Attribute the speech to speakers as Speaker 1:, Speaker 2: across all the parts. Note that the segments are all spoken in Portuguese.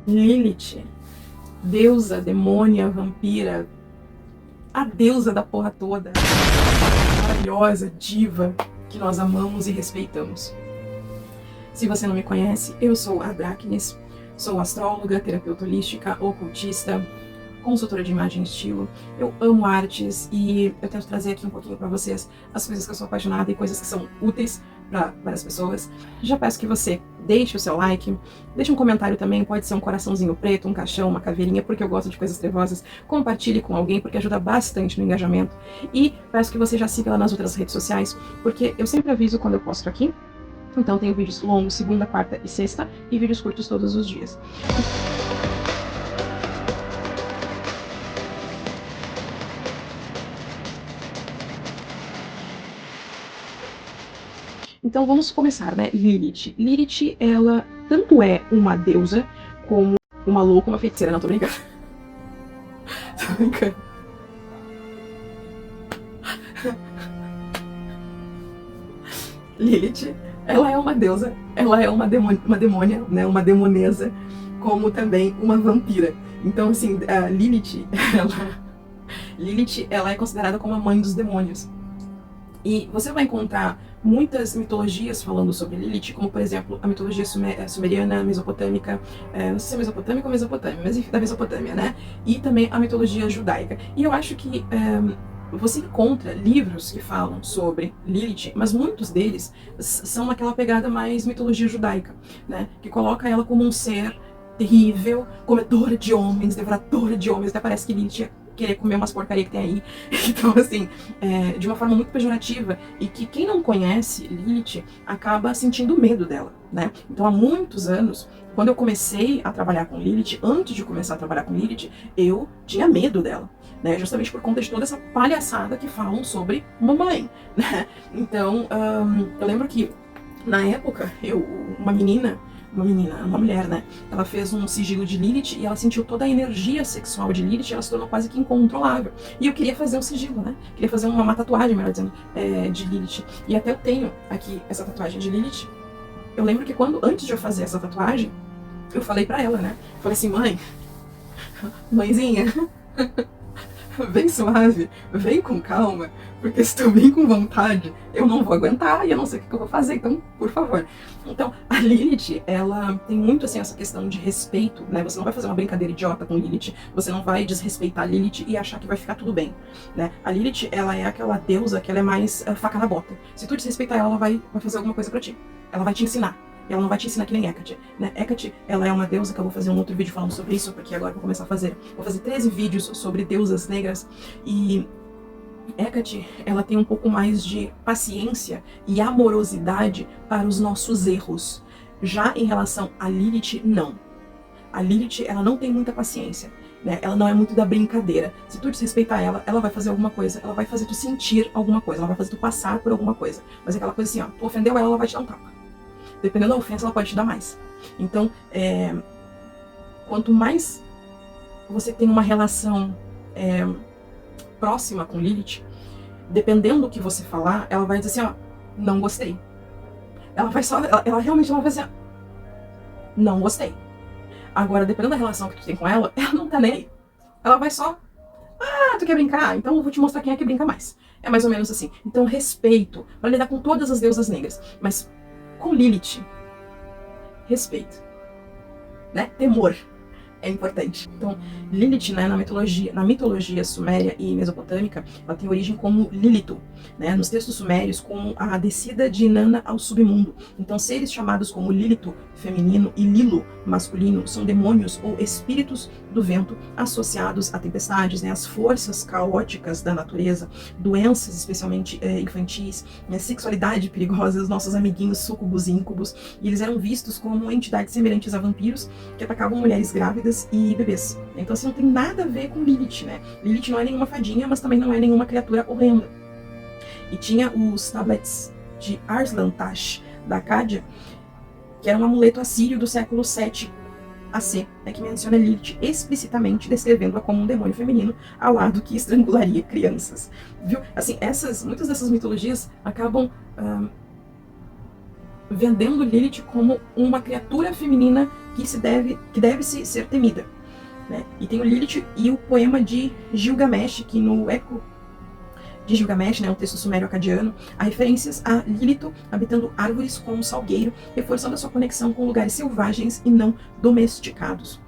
Speaker 1: Lilith, deusa, demônia, vampira, a deusa da porra toda, maravilhosa, diva, que nós amamos e respeitamos. Se você não me conhece, eu sou a Dráquenes, sou astróloga, terapeuta holística, ocultista, consultora de imagem e estilo. Eu amo artes e eu tento trazer aqui um pouquinho para vocês as coisas que eu sou apaixonada e coisas que são úteis para várias pessoas. Já peço que você deixe o seu like, deixe um comentário também, pode ser um coraçãozinho preto, um caixão, uma caveirinha, porque eu gosto de coisas trevosas. Compartilhe com alguém, porque ajuda bastante no engajamento. E peço que você já siga lá nas outras redes sociais, porque eu sempre aviso quando eu posto aqui. Então tenho vídeos longos, segunda, quarta e sexta, e vídeos curtos todos os dias. Então vamos começar, né? Lilith. Lilith, ela tanto é uma deusa como uma louca, uma feiticeira. Não, tô brincando. Tô brincando. Lilith, ela é uma deusa, ela é uma demônia, né? Uma demonesa, como também uma vampira. Então, assim, a Lilith, ela é considerada como a mãe dos demônios. E você vai encontrar muitas mitologias falando sobre Lilith, como por exemplo a mitologia sumeriana, mesopotâmica, não sei se é mesopotâmica ou mesopotâmia, mas enfim, da Mesopotâmia, né? E também a mitologia judaica. E eu acho que você encontra livros que falam sobre Lilith, mas muitos deles são aquela pegada mais mitologia judaica, né? Que coloca ela como um ser terrível, comedora de homens, devoradora de homens. Até parece que Lilith é querer comer umas porcaria que tem aí. Então, assim, de uma forma muito pejorativa, e que quem não conhece Lilith acaba sentindo medo dela, né? Então, há muitos anos, quando eu comecei a trabalhar com Lilith, antes de começar a trabalhar com Lilith, eu tinha medo dela, né? Justamente por conta de toda essa palhaçada que falam sobre mamãe, né? Então, eu lembro que, na época, uma mulher, né? Ela fez um sigilo de Lilith e ela sentiu toda a energia sexual de Lilith e ela se tornou quase que incontrolável. E eu queria fazer um sigilo, né? Queria fazer uma tatuagem, melhor dizendo, de Lilith. E até eu tenho aqui essa tatuagem de Lilith. Eu lembro que antes de eu fazer essa tatuagem, eu falei pra ela, né? Eu falei assim, mãezinha, vem suave, vem com calma, porque se tu vir com vontade, eu não vou aguentar e eu não sei o que eu vou fazer, então, por favor. Então, a Lilith, ela tem muito, assim, essa questão de respeito, né? Você não vai fazer uma brincadeira idiota com Lilith, você não vai desrespeitar Lilith e achar que vai ficar tudo bem, né? A Lilith, ela é aquela deusa que ela é mais faca na bota. Se tu desrespeitar ela vai fazer alguma coisa pra ti. Ela vai te ensinar. Ela não vai te ensinar que nem Hecate, né? Hecate, ela é uma deusa que eu vou fazer um outro vídeo falando sobre isso, porque agora eu vou começar a fazer. Vou fazer 13 vídeos sobre deusas negras. E Hecate, ela tem um pouco mais de paciência e amorosidade para os nossos erros. Já em relação a Lilith, não. A Lilith, ela não tem muita paciência, né? Ela não é muito da brincadeira. Se tu desrespeitar ela, ela vai fazer alguma coisa. Ela vai fazer tu sentir alguma coisa. Ela vai fazer tu passar por alguma coisa. Mas é aquela coisa assim, ó. Tu ofendeu ela, ela vai te dar um tapa. Dependendo da ofensa, ela pode te dar mais. Então, quanto mais você tem uma relação próxima com Lilith, dependendo do que você falar, ela vai dizer assim, ó, não gostei. Ela realmente vai dizer, não gostei. Agora, dependendo da relação que tu tem com ela não tá nem aí. Ela vai só, tu quer brincar? Então eu vou te mostrar quem é que brinca mais. É mais ou menos assim. Então, respeito, para lidar com todas as deusas negras. Mas com Lilith, respeito, né? Temor é importante. Então, Lilith, né, na mitologia suméria e mesopotâmica, ela tem origem como Lilito, né, nos textos sumérios, como a descida de Inanna ao submundo. Então, seres chamados como Lilito, feminino, e Lilo, masculino, são demônios ou espíritos do vento associados a tempestades, né, as forças caóticas da natureza, doenças, especialmente infantis, né, sexualidade perigosa, os nossos amiguinhos súcubos e íncubos, e eles eram vistos como entidades semelhantes a vampiros que atacavam mulheres grávidas e bebês. Então, assim, não tem nada a ver com Lilith, né? Lilith não é nenhuma fadinha, mas também não é nenhuma criatura horrenda. E tinha os tablets de Arslan Tash, da Acádia, que era um amuleto assírio do século 7 AC, né, que menciona Lilith explicitamente, descrevendo-a como um demônio feminino alado que estrangularia crianças. Viu? Assim, muitas dessas mitologias acabam vendendo Lilith como uma criatura feminina que deve-se ser temida, né? E tem o Lilith e o poema de Gilgamesh, que no Eco de Gilgamesh, né, um texto sumério-acadiano, há referências a Lilith habitando árvores com um salgueiro, reforçando a sua conexão com lugares selvagens e não domesticados.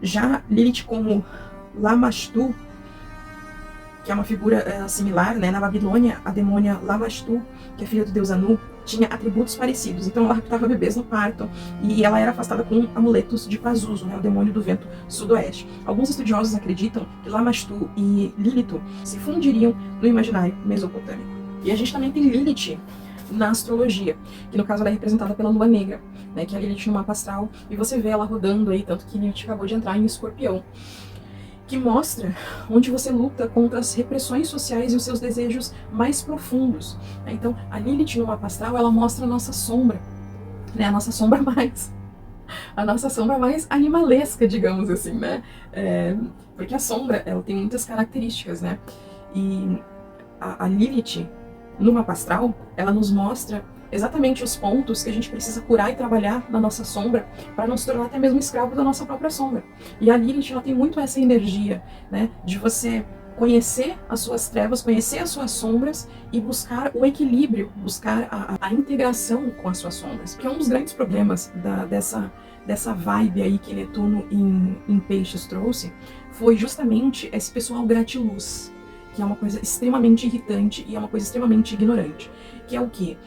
Speaker 1: Já Lilith como Lamashtu, que é uma figura similar, né? Na Babilônia, a demônia Lamashtu, que é filha do deus Anu, tinha atributos parecidos. Então ela raptava bebês no parto e ela era afastada com amuletos de Pazuzu, né? O demônio do vento sudoeste. Alguns estudiosos acreditam que Lamashtu e Lilith se fundiriam no imaginário mesopotâmico. E a gente também tem Lilith na astrologia, que no caso ela é representada pela lua negra, né? Que é a Lilith no mapa astral, e você vê ela rodando aí, tanto que Lilith acabou de entrar em Escorpião, que mostra onde você luta contra as repressões sociais e os seus desejos mais profundos. Então, a Lilith no mapa astral, ela mostra a nossa sombra, né? A nossa sombra mais animalesca, digamos assim, né? Porque a sombra, ela tem muitas características, né? E a Lilith no mapa astral, ela nos mostra exatamente os pontos que a gente precisa curar e trabalhar na nossa sombra para não se tornar até mesmo escravo da nossa própria sombra. E a Lilith, ela tem muito essa energia, né, de você conhecer as suas trevas, conhecer as suas sombras e buscar o equilíbrio, buscar a integração com as suas sombras. Que é um dos grandes problemas dessa vibe aí que Netuno em Peixes trouxe, foi justamente esse pessoal gratiluz, que é uma coisa extremamente irritante e é uma coisa extremamente ignorante. Que é o quê?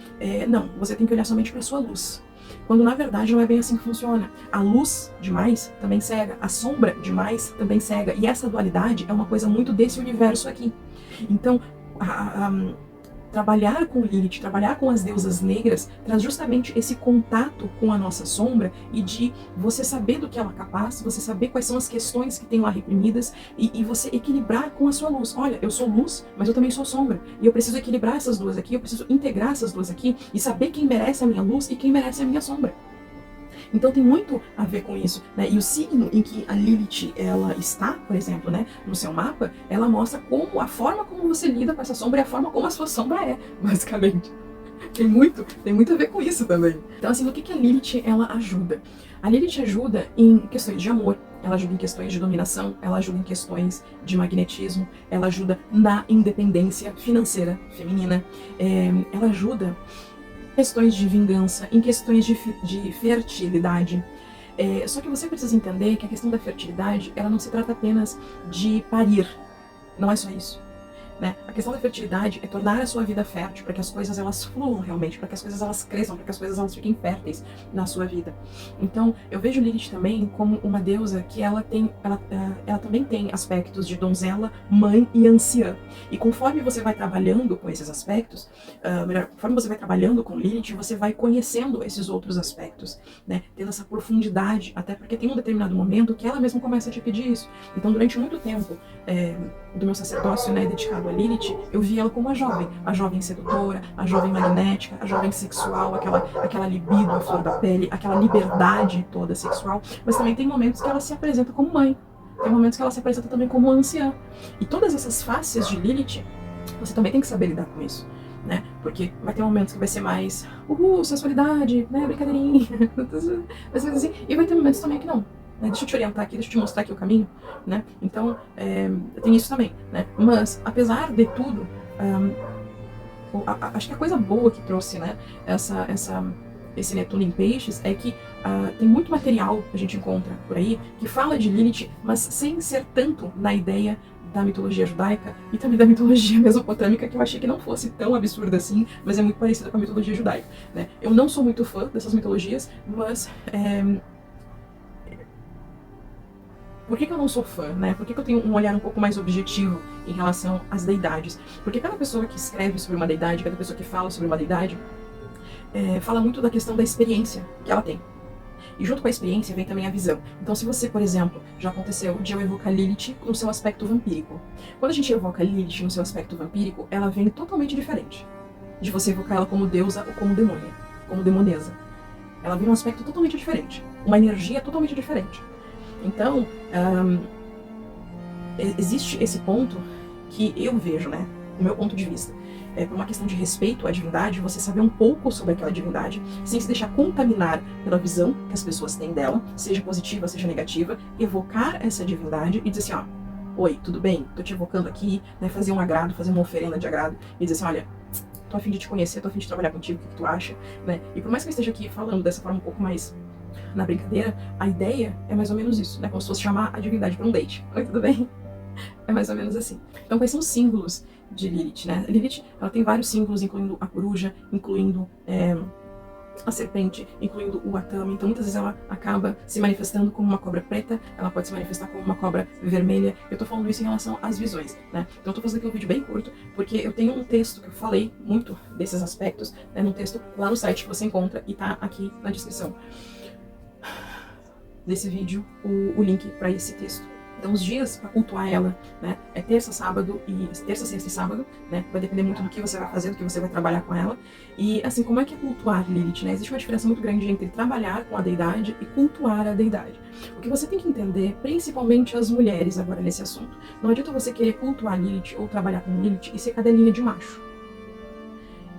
Speaker 1: Não, você tem que olhar somente para a sua luz. Quando na verdade não é bem assim que funciona. A luz demais também cega, a sombra demais também cega. E essa dualidade é uma coisa muito desse universo aqui. Então, trabalhar com Lilith, trabalhar com as deusas negras, traz justamente esse contato com a nossa sombra e de você saber do que ela é capaz, você saber quais são as questões que tem lá reprimidas e você equilibrar com a sua luz. Olha, eu sou luz, mas eu também sou sombra. E eu preciso equilibrar essas duas aqui, eu preciso integrar essas duas aqui e saber quem merece a minha luz e quem merece a minha sombra. Então tem muito a ver com isso, né? E o signo em que a Lilith ela está, por exemplo, né, no seu mapa, ela mostra como a forma como você lida com essa sombra e a forma como a sua sombra é, basicamente. Tem muito a ver com isso também. Então assim, no que a Lilith ela ajuda? A Lilith ajuda em questões de amor, ela ajuda em questões de dominação, ela ajuda em questões de magnetismo, ela ajuda na independência financeira feminina, ela ajuda questões de vingança, em questões de fertilidade. Só que você precisa entender que a questão da fertilidade, ela não se trata apenas de parir, não é só isso, né? A questão da fertilidade é tornar a sua vida fértil, para que as coisas elas fluam realmente, para que as coisas elas cresçam, para que as coisas elas fiquem férteis na sua vida. Então, eu vejo Lilith também como uma deusa que ela também tem aspectos de donzela, mãe e anciã. E conforme você vai trabalhando com esses aspectos, conforme você vai trabalhando com Lilith, você vai conhecendo esses outros aspectos, né? Tendo essa profundidade, até porque tem um determinado momento que ela mesma começa a te pedir isso. Então, durante muito tempo do meu sacerdócio, né, dedicado a Lilith, eu vi ela como a jovem sedutora, a jovem magnética, a jovem sexual, aquela libido à flor da pele, aquela liberdade toda sexual, mas também tem momentos que ela se apresenta como mãe, tem momentos que ela se apresenta também como anciã. E todas essas faces de Lilith, você também tem que saber lidar com isso, né? Porque vai ter momentos que vai ser mais sensualidade, né, brincadeirinha, vai ser assim, e vai ter momentos também que não. Deixa eu te orientar aqui, deixa eu te mostrar aqui o caminho, né? Então, tem isso também, né? Mas, apesar de tudo, acho que a coisa boa que trouxe, né, esse Netuno em Peixes é que tem muito material que a gente encontra por aí que fala de Lilith, mas sem ser tanto na ideia da mitologia judaica e também da mitologia mesopotâmica, que eu achei que não fosse tão absurda assim, mas é muito parecida com a mitologia judaica, né? Eu não sou muito fã dessas mitologias, mas por que eu não sou fã, né? Por que eu tenho um olhar um pouco mais objetivo em relação às deidades? Porque cada pessoa que escreve sobre uma deidade, cada pessoa que fala sobre uma deidade, fala muito da questão da experiência que ela tem. E junto com a experiência vem também a visão. Então se você, por exemplo, já aconteceu de eu evocar Lilith no seu aspecto vampírico. Quando a gente evoca Lilith no seu aspecto vampírico, ela vem totalmente diferente de você evocar ela como deusa ou como demônia, como demonesa. Ela vem num aspecto totalmente diferente, uma energia totalmente diferente. Então, existe esse ponto que eu vejo, né, do meu ponto de vista, por uma questão de respeito à divindade, você saber um pouco sobre aquela divindade, sem se deixar contaminar pela visão que as pessoas têm dela, seja positiva, seja negativa, evocar essa divindade e dizer assim, ó, oi, tudo bem? Tô te evocando aqui, né, fazer um agrado, fazer uma oferenda de agrado, e dizer assim, olha, tô a fim de te conhecer, tô a fim de trabalhar contigo, o que tu acha, né? E por mais que eu esteja aqui falando dessa forma um pouco mais na brincadeira, a ideia é mais ou menos isso, né? Como se fosse chamar a divindade para um date. Oi, tudo bem? É mais ou menos assim. Então, quais são os símbolos de Lilith, né? Lilith, ela tem vários símbolos, incluindo a coruja, incluindo a serpente, incluindo o Atama. Então, muitas vezes ela acaba se manifestando como uma cobra preta, ela pode se manifestar como uma cobra vermelha. Eu tô falando isso em relação às visões, né? Então, eu tô fazendo aqui um vídeo bem curto, porque eu tenho um texto que eu falei muito desses aspectos, né? Num texto lá no site que você encontra e tá aqui na descrição desse vídeo, o link para esse texto. Então, os dias para cultuar ela, né, é terça, sábado e terça, sexta e sábado, né? Vai depender muito do que você vai fazer, do que você vai trabalhar com ela. E assim, como é que é cultuar Lilith, né? Existe uma diferença muito grande entre trabalhar com a deidade e cultuar a deidade. O que você tem que entender, principalmente as mulheres agora nesse assunto, não adianta você querer cultuar Lilith ou trabalhar com Lilith e ser cadelinha de macho.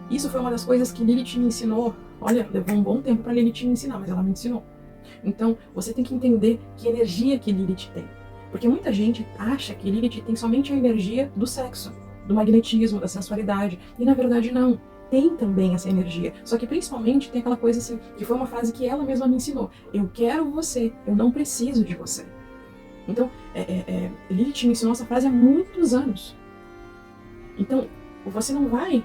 Speaker 1: Isso foi uma das coisas que Lilith me ensinou. Olha, levou um bom tempo para Lilith me ensinar, mas ela me ensinou. Então, você tem que entender que energia que Lilith tem. Porque muita gente acha que Lilith tem somente a energia do sexo, do magnetismo, da sensualidade. E na verdade não. Tem também essa energia. Só que principalmente tem aquela coisa assim, que foi uma frase que ela mesma me ensinou. Eu quero você, eu não preciso de você. Então, Lilith me ensinou essa frase há muitos anos. Então, você não vai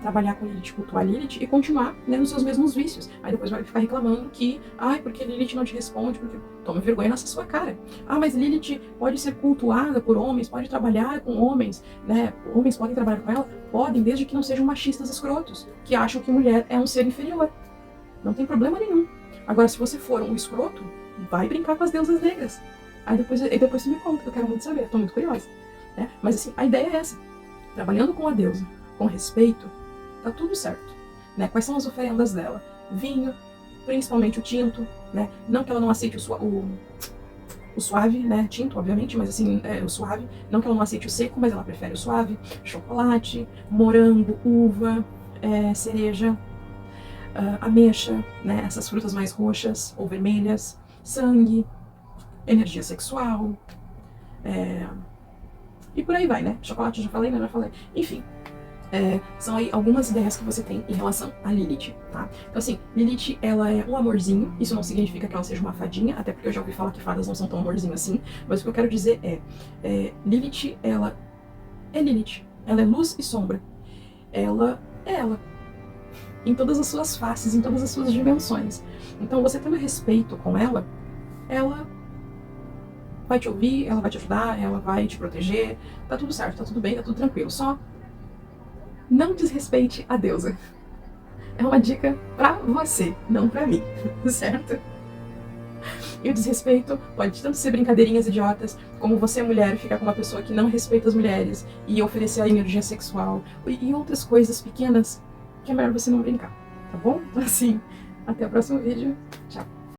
Speaker 1: trabalhar com Lilith, cultuar Lilith e continuar, né, nos seus mesmos vícios. Aí depois vai ficar reclamando que, porque Lilith não te responde, porque toma vergonha nessa sua cara. Mas Lilith pode ser cultuada por homens, pode trabalhar com homens, né? Homens podem trabalhar com ela? Podem, desde que não sejam machistas escrotos, que acham que mulher é um ser inferior. Não tem problema nenhum. Agora, se você for um escroto, vai brincar com as deusas negras. Aí depois você me conta, que eu quero muito saber, tô muito curiosa. Né? Mas assim, a ideia é essa. Trabalhando com a deusa, com respeito, tá tudo certo, né? Quais são as oferendas dela? Vinho, principalmente o tinto, né? Não que ela não aceite o suave, né? Tinto, obviamente, mas assim, o suave. Não que ela não aceite o seco, mas ela prefere o suave. Chocolate, morango, uva, cereja, ameixa, né? Essas frutas mais roxas ou vermelhas, sangue, energia sexual, e por aí vai, né? Chocolate eu já falei, né? Já falei. Enfim. São aí algumas ideias que você tem em relação a Lilith, tá? Então assim, Lilith, ela é um amorzinho, isso não significa que ela seja uma fadinha, até porque eu já ouvi falar que fadas não são tão amorzinho assim, mas o que eu quero dizer Lilith, ela é Lilith, ela é luz e sombra, ela é ela, em todas as suas faces, em todas as suas dimensões. Então você tendo respeito com ela vai te ouvir, ela vai te ajudar, ela vai te proteger, tá tudo certo, tá tudo bem, tá tudo tranquilo, só não desrespeite a deusa. É uma dica pra você, não pra mim, certo? E o desrespeito pode tanto ser brincadeirinhas idiotas, como você, mulher, ficar com uma pessoa que não respeita as mulheres e oferecer a energia sexual e outras coisas pequenas que é melhor você não brincar, tá bom? Assim, até o próximo vídeo. Tchau!